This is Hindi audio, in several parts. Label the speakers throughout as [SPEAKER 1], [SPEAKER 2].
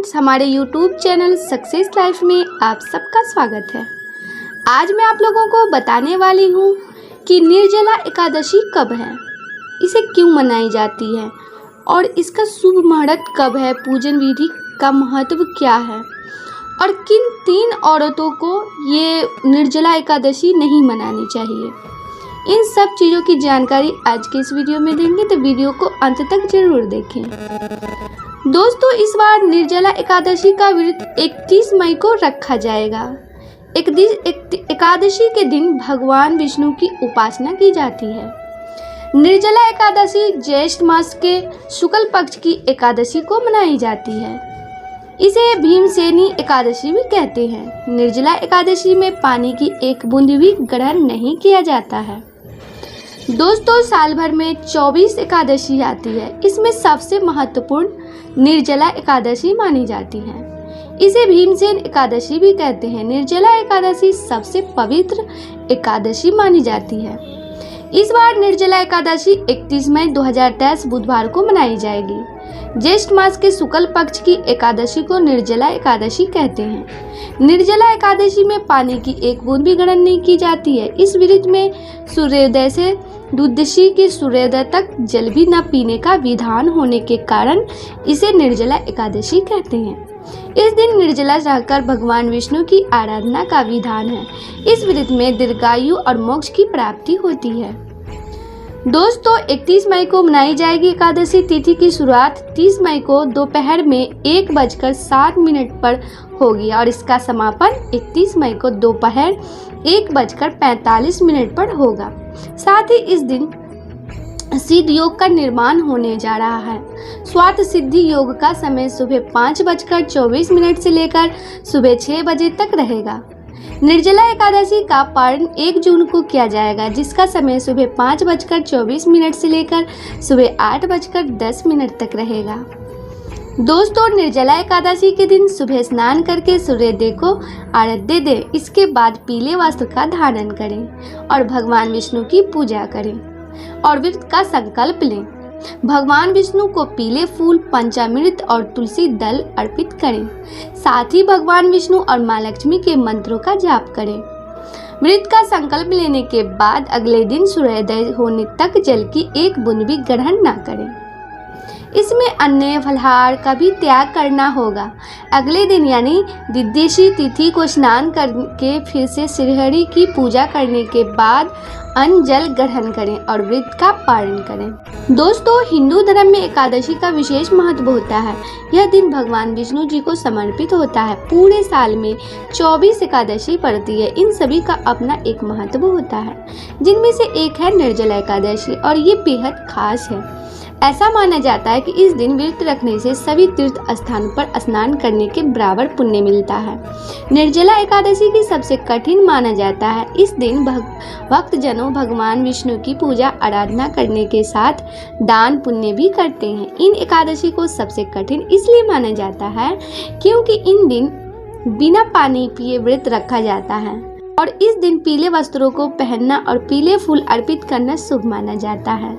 [SPEAKER 1] फ्रेंड्स, हमारे YouTube चैनल सक्सेस लाइफ में आप सबका स्वागत है। आज मैं आप लोगों को बताने वाली हूँ कि निर्जला एकादशी कब है, इसे क्यों मनाई जाती है और इसका शुभ मुहूर्त कब है, पूजन विधि का महत्व क्या है और किन 3 औरतों को ये निर्जला एकादशी नहीं मनानी चाहिए। इन सब चीज़ों की जानकारी आज के इस वीडियो में देंगे, तो वीडियो को अंत तक जरूर देखें। दोस्तों, इस बार निर्जला एकादशी का व्रत 31 मई को रखा जाएगा। एकादशी के दिन भगवान विष्णु की उपासना की जाती है। निर्जला एकादशी ज्येष्ठ मास के शुक्ल पक्ष की एकादशी को मनाई जाती है। इसे भीमसेनी एकादशी भी कहते हैं। निर्जला एकादशी में पानी की एक बूंद भी ग्रहण नहीं किया जाता है। दोस्तों, साल भर में 24 एकादशी आती है। इसमें सबसे महत्वपूर्ण निर्जला एकादशी मानी जाती है। इसे भीमसेन एकादशी भी कहते हैं। निर्जला एकादशी सबसे पवित्र एकादशी मानी जाती है। इस बार निर्जला एकादशी 31 मई 2023 बुधवार को मनाई जाएगी। ज्येष्ठ मास के शुक्ल पक्ष की एकादशी को निर्जला एकादशी कहते हैं। निर्जला एकादशी में पानी की एक बूंद भी ग्रहण नहीं की जाती है। इस व्रत में सूर्योदय से द्वादशी के सूर्योदय तक जल भी न पीने का विधान होने के कारण इसे निर्जला एकादशी कहते हैं। इस दिन निर्जला रहकर भगवान विष्णु की आराधना का विधान है। इस व्रत में दीर्घायु और मोक्ष की प्राप्ति होती है। दोस्तों, 31 मई को मनाई जाएगी एकादशी। तिथि की शुरुआत 30 मई को दोपहर में 1:07 पर होगी और इसका समापन 31 मई को दोपहर 1:45 पर होगा। साथ ही इस दिन सिद्ध योग का निर्माण होने जा रहा है। स्वार्थ सिद्धि योग का समय सुबह 5:24 से लेकर सुबह 6 बजे तक रहेगा। निर्जला एकादशी का पारण 1 जून को किया जाएगा, जिसका समय सुबह 5:24 से लेकर सुबह 8:10 तक रहेगा। दोस्तों, निर्जला एकादशी के दिन सुबह स्नान करके सूर्योदय को आराध्य दें। इसके बाद पीले वस्त्र का धारण करें और भगवान विष्णु की पूजा करें और व्रत का संकल्प लें। भगवान विष्णु को पीले फूल, पंचामृत और तुलसी दल अर्पित करें। साथ ही भगवान विष्णु और माँ लक्ष्मी के मंत्रों का जाप करें। व्रत का संकल्प लेने के बाद अगले दिन सूर्योदय होने तक जल की एक बूंद भी ग्रहण न करें। इसमें अन्य फलाहार का भी त्याग करना होगा। अगले दिन यानी द्वादशी तिथि को स्नान करके फिर से श्रीहरि की पूजा करने के बाद अन्न जल ग्रहण करें और व्रत का पालन करें। दोस्तों, हिंदू धर्म में एकादशी का विशेष महत्व होता है। यह दिन भगवान विष्णु जी को समर्पित होता है। पूरे साल में 24 एकादशी पड़ती है। इन सभी का अपना एक महत्व होता है, जिनमें से एक है निर्जला एकादशी और ये बेहद खास है। ऐसा माना जाता है कि इस दिन व्रत रखने से सभी तीर्थ स्थान पर स्नान करने के बराबर पुण्य मिलता है। निर्जला एकादशी की सबसे कठिन माना जाता है। इस दिन भक्तजनों भगवान विष्णु की पूजा आराधना करने के साथ दान पुण्य भी करते हैं। इन एकादशी को सबसे कठिन इसलिए माना जाता है क्योंकि इन दिन बिना पानी पिए व्रत रखा जाता है और इस दिन पीले वस्त्रों को पहनना और पीले फूल अर्पित करना शुभ माना जाता है।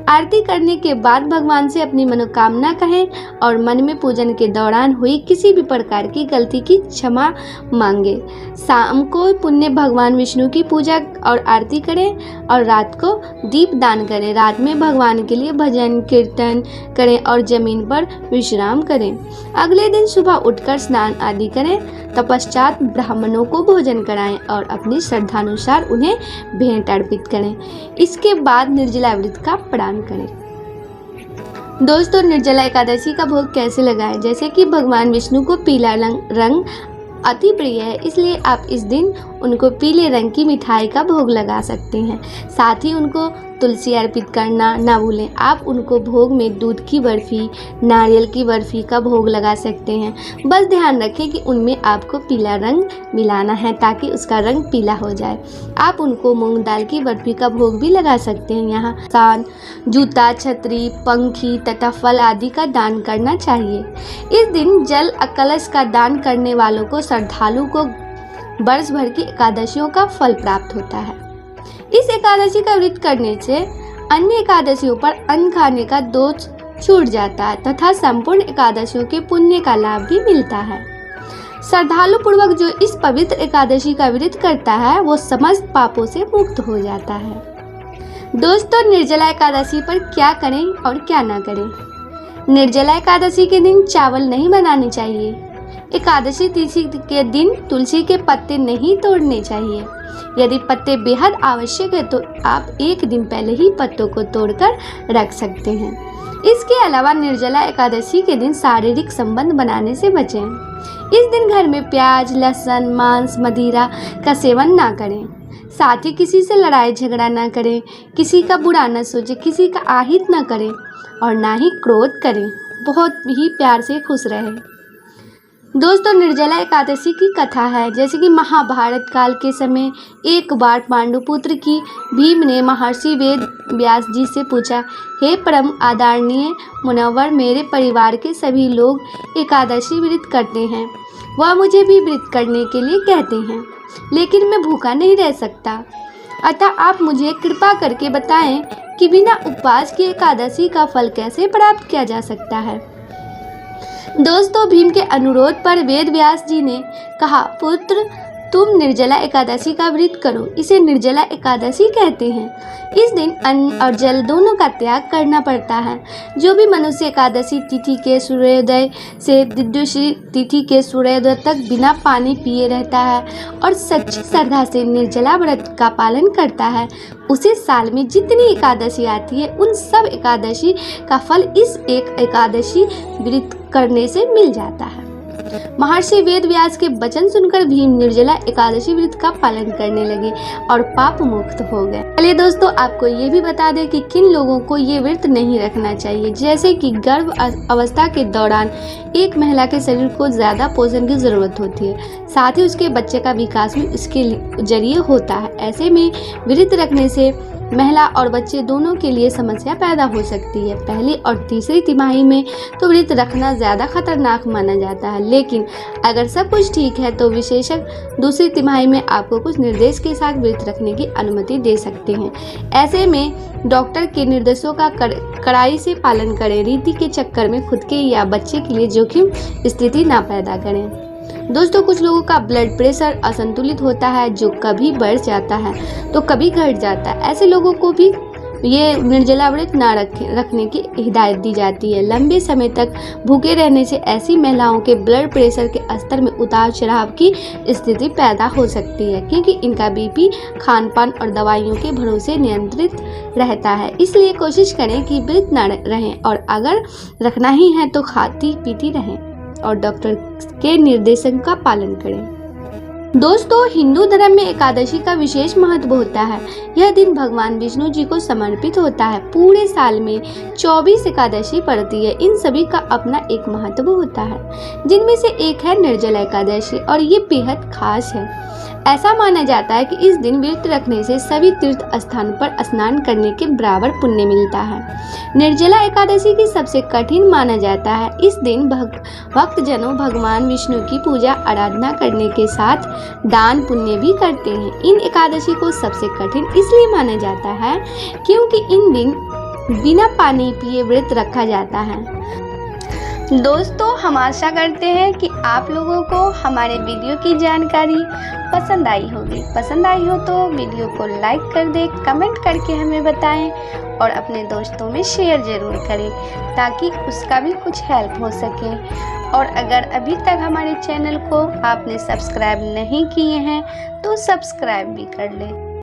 [SPEAKER 1] आरती करने के बाद भगवान से अपनी मनोकामना कहें और मन में पूजन के दौरान हुई किसी भी प्रकार की गलती की क्षमा मांगे। शाम को पुण्य भगवान विष्णु की पूजा और आरती करें और रात को दीप दान करें। रात में भगवान के लिए भजन कीर्तन करें और जमीन पर विश्राम करें। अगले दिन सुबह उठकर स्नान आदि करें, तत्पश्चात ब्राह्मणों को भोजन कराएं और अपनी श्रद्धानुसार उन्हें भेंट अर्पित करें। इसके बाद निर्जला व्रत का पारण करें। दोस्तों, निर्जला एकादशी का भोग कैसे लगाएं? जैसे कि भगवान विष्णु को पीला रंग अति प्रिय है, इसलिए आप इस दिन उनको पीले रंग की मिठाई का भोग लगा सकते हैं। साथ ही उनको तुलसी अर्पित करना ना भूलें। आप उनको भोग में दूध की बर्फी, नारियल की बर्फी का भोग लगा सकते हैं। बस ध्यान रखें कि उनमें आपको पीला रंग मिलाना है ताकि उसका रंग पीला हो जाए। आप उनको मूंग दाल की बर्फी का भोग भी लगा सकते हैं। यहाँ कान, जूता, छतरी, पंखी तथा फल आदि का दान करना चाहिए। इस दिन जल कलश का दान करने वालों को, श्रद्धालु को वर्ष भर की एकादशियों का फल प्राप्त होता है। इस एकादशी का व्रत करने से अन्य एकादशियों पर अन्न खाने का दोष छूट जाता है तथा संपूर्ण एकादशियों के पुण्य का लाभ भी मिलता है। श्रद्धालु पूर्वक जो इस पवित्र एकादशी का व्रत करता है वो समस्त पापों से मुक्त हो जाता है। दोस्तों, निर्जला एकादशी पर क्या करें और क्या ना करें। निर्जला एकादशी के दिन चावल नहीं बनाने चाहिए। एकादशी तिथि के दिन तुलसी के पत्ते नहीं तोड़ने चाहिए। यदि पत्ते बेहद आवश्यक है तो आप एक दिन पहले ही पत्तों को तोड़कर रख सकते हैं। इसके अलावा निर्जला एकादशी के दिन शारीरिक संबंध बनाने से बचें। इस दिन घर में प्याज, लहसुन, मांस, मदिरा का सेवन ना करें। साथ ही किसी से लड़ाई झगड़ा ना करें, किसी का बुरा न सोचें, किसी का आहित न करें और ना ही क्रोध करें। बहुत ही प्यार से खुश रहें। दोस्तों, निर्जला एकादशी की कथा है। जैसे कि महाभारत काल के समय एक बार पांडुपुत्र की भीम ने महर्षि वेद व्यास जी से पूछा, हे परम आदरणीय मुनव्वर, मेरे परिवार के सभी लोग एकादशी व्रत करते हैं। वह मुझे भी व्रत करने के लिए कहते हैं, लेकिन मैं भूखा नहीं रह सकता। अतः आप मुझे कृपा करके बताएं कि बिना उपवास की एकादशी का फल कैसे प्राप्त किया जा सकता है। दोस्तों, भीम के अनुरोध पर वेद व्यास जी ने कहा, पुत्र तुम निर्जला एकादशी का व्रत करो। इसे निर्जला एकादशी कहते हैं। इस दिन अन्न और जल दोनों का त्याग करना पड़ता है। जो भी मनुष्य एकादशी तिथि के सूर्योदय से द्वादशी तिथि के सूर्योदय तक बिना पानी पिए रहता है और सच्ची श्रद्धा से निर्जला व्रत का पालन करता है, उसे साल में जितनी एकादशी आती है उन सब एकादशी का फल इस एक एकादशी व्रत करने से मिल जाता है। महर्षि वेद व्यास के वचन सुनकर भीम निर्जला एकादशी व्रत का पालन करने लगे और पाप मुक्त हो गए। चलिए दोस्तों, आपको ये भी बता दें कि किन लोगों को ये व्रत नहीं रखना चाहिए। जैसे कि गर्भ अवस्था के दौरान एक महिला के शरीर को ज़्यादा पोषण की ज़रूरत होती है, साथ ही उसके बच्चे का विकास भी उसके जरिए होता है। ऐसे में व्रत रखने से महिला और बच्चे दोनों के लिए समस्या पैदा हो सकती है। पहली और तीसरी तिमाही में तो व्रत रखना ज़्यादा खतरनाक माना जाता है, लेकिन अगर सब कुछ ठीक है तो विशेषज्ञ दूसरी तिमाही में आपको कुछ निर्देश के साथ व्रत रखने की अनुमति दे सकते हैं। ऐसे में डॉक्टर के निर्देशों का कड़ाई से पालन करें। रीति के चक्कर में खुद के या बच्चे के लिए जोखिम स्थिति ना पैदा करें। दोस्तों, कुछ लोगों का ब्लड प्रेशर असंतुलित होता है, जो कभी बढ़ जाता है तो कभी घट जाता है। ऐसे लोगों को भी ये निर्जला व्रत ना रखने की हिदायत दी जाती है। लंबे समय तक भूखे रहने से ऐसी महिलाओं के ब्लड प्रेशर के स्तर में उतार चढ़ाव की स्थिति पैदा हो सकती है, क्योंकि इनका बीपी खान पान और दवाइयों के भरोसे नियंत्रित रहता है। इसलिए कोशिश करें कि व्रत ना रहें और अगर रखना ही है तो खाती पीती रहें और डॉक्टर के निर्देशन का पालन करें। दोस्तों, हिंदू धर्म में एकादशी का विशेष महत्व होता है। यह दिन भगवान विष्णु जी को समर्पित होता है। पूरे साल में 24 एकादशी पड़ती है। इन सभी का अपना एक महत्व होता है, जिनमें से एक है निर्जला एकादशी और ये बेहद खास है। ऐसा माना जाता है कि इस दिन व्रत रखने से सभी तीर्थ स्थानों पर स्नान करने के बराबर पुण्य मिलता है। निर्जला एकादशी की सबसे कठिन माना जाता है। इस दिन भक्तजनों भगवान विष्णु की पूजा आराधना करने के साथ दान पुण्य भी करते हैं। इन एकादशी को सबसे कठिन इसलिए माना जाता है क्योंकि इन दिन बिना पानी पिए व्रत रखा जाता है। दोस्तों, हम आशा करते हैं कि आप लोगों को हमारे वीडियो की जानकारी पसंद आई होगी। पसंद आई हो तो वीडियो को लाइक कर दें, कमेंट करके हमें बताएं और अपने दोस्तों में शेयर ज़रूर करें ताकि उसका भी कुछ हेल्प हो सके। और अगर अभी तक हमारे चैनल को आपने सब्सक्राइब नहीं किए हैं तो सब्सक्राइब भी कर लें।